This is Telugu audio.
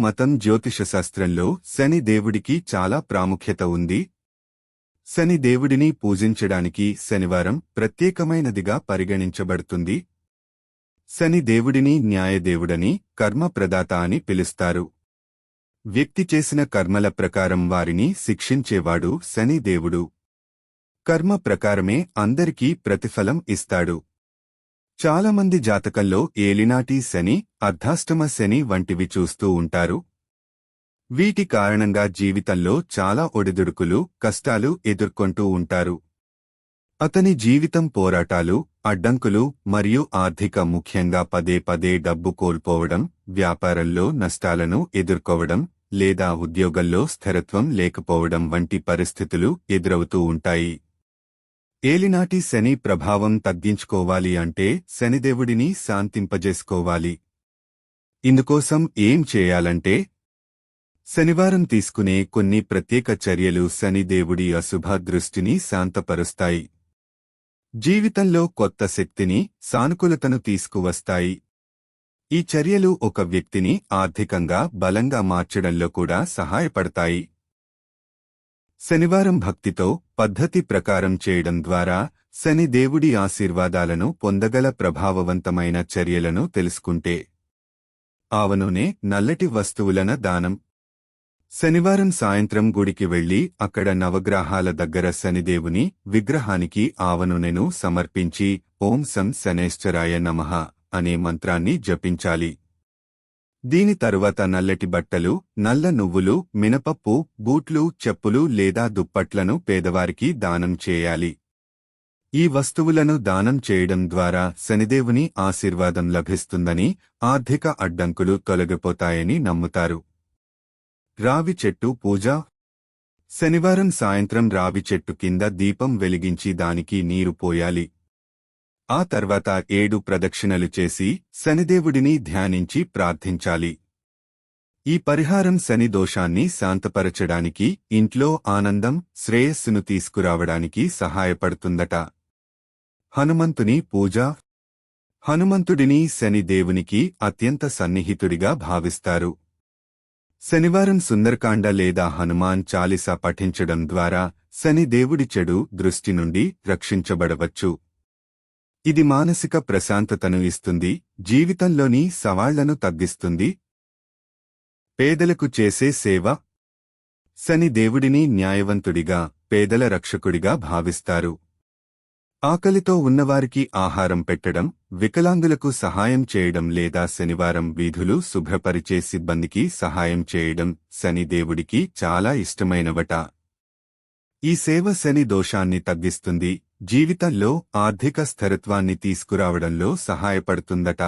మతం జ్యోతిషశాస్త్రంలో శని దేవుడికి చాలా ప్రాముఖ్యత ఉంది. శని దేవుడిని పూజించడానికి శనివారం ప్రత్యేకమైనదిగా పరిగణించబడుతుంది. శని దేవుడిని న్యాయదేవుడని, కర్మప్రదాత అని పిలుస్తారు. వ్యక్తి చేసిన కర్మల ప్రకారం వారిని శిక్షించేవాడు శని దేవుడు. కర్మ ప్రకారమే అందరికీ ప్రతిఫలం ఇస్తాడు. చాలామంది జాతకంలో ఏలినాటి శని, అర్ధాష్టమ శని వంటివి చూస్తూ ఉంటారు. వీటి కారణంగా జీవితంలో చాలా ఒడిదుడుకులు, కష్టాలు ఎదుర్కొంటూ ఉంటారు. అతని జీవితం పోరాటాలు, అడ్డంకులు మరియు ముఖ్యంగా పదే పదే డబ్బు కోల్పోవడం, వ్యాపారంలో నష్టాలను ఎదుర్కోవడం లేదా ఉద్యోగంలో స్థిరత్వం లేకపోవడం వంటి పరిస్థితులు ఎదురవుతూ ఉంటాయి. ఏలినాటి శని ప్రభావం తగ్గించుకోవాలి అంటే శనిదేవుడిని శాంతింపజేసుకోవాలి. ఇందుకోసం ఏం చేయాలంటే, శనివారం తీసుకునే కొన్ని ప్రత్యేక చర్యలు శనిదేవుడి అశుభ దృష్టిని శాంతపరుస్తాయి. జీవితంలో కొత్త శక్తిని, సానుకూలతను తీసుకువస్తాయి. ఈ చర్యలు ఒక వ్యక్తిని ఆర్థికంగా బలంగా మార్చడంలో కూడా సహాయపడతాయి. శనివారం భక్తితో, పద్ధతి ప్రకారం చేయడం ద్వారా శని దేవుడి ఆశీర్వాదాలను పొందగల ప్రభావవంతమైన చర్యలను తెలుసుకుంటే. ఆవ నూనె, నల్లటి వస్తువులన దానం. శనివారం సాయంత్రం గుడికి వెళ్లి అక్కడ నవగ్రహాల దగ్గర శనిదేవుని విగ్రహానికి ఆవ నూనెను సమర్పించి ఓం సం శనేశ్వరాయ నమః అనే మంత్రాన్ని జపించాలి. దీని తరువాత నల్లటి బట్టలు, నల్ల నువ్వులు, మినపప్పు, బూట్లు, చెప్పులు లేదా దుప్పట్లను పేదవారికి దానం చేయాలి. ఈ వస్తువులను దానం చేయడం ద్వారా శనిదేవుని ఆశీర్వాదం లభిస్తుందని, ఆర్థిక అడ్డంకులు తొలగిపోతాయని నమ్ముతారు. రావి చెట్టు పూజ. శనివారం సాయంత్రం రావి చెట్టు కింద దీపం వెలిగించి దానికి నీరు పోయాలి. ఆ తర్వాత 7 ప్రదక్షిణలు చేసి శనిదేవుడిని ధ్యానించి ప్రార్థించాలి. ఈ పరిహారం శని దోషాన్ని శాంతపరచడానికి, ఇంట్లో ఆనందం, శ్రేయస్సును తీసుకురావడానికి సహాయపడుతుందట. హనుమంతుని పూజ. హనుమంతుడిని శని దేవునికి అత్యంత సన్నిహితుడిగా భావిస్తారు. శనివారం సుందరకాండ లేదా హనుమాన్ చాలీసా పఠించడం ద్వారా శని దేవుడి చెడు దృష్టి నుండి రక్షించబడవచ్చు. ఇది మానసిక ప్రశాంతతను ఇస్తుంది, జీవితంలోని సవాళ్లను తగ్గిస్తుంది. పేదలకు చేసే సేవ. శని దేవుడిని న్యాయవంతుడిగా, పేదల రక్షకుడిగా భావిస్తారు. ఆకలితో ఉన్నవారికి ఆహారం పెట్టడం, వికలాంగులకు సహాయం చేయడం లేదా శనివారం వీధులు శుభ్రపరిచే సిబ్బందికి సహాయం చేయడం శని దేవుడికి చాలా ఇష్టమైనవట. ఈ సేవ శని దోషాన్ని తగ్గిస్తుంది, జీవితంలో ఆర్థిక స్థిరత్వాన్ని తీసుకురావడంలో సహాయపడుతుందట.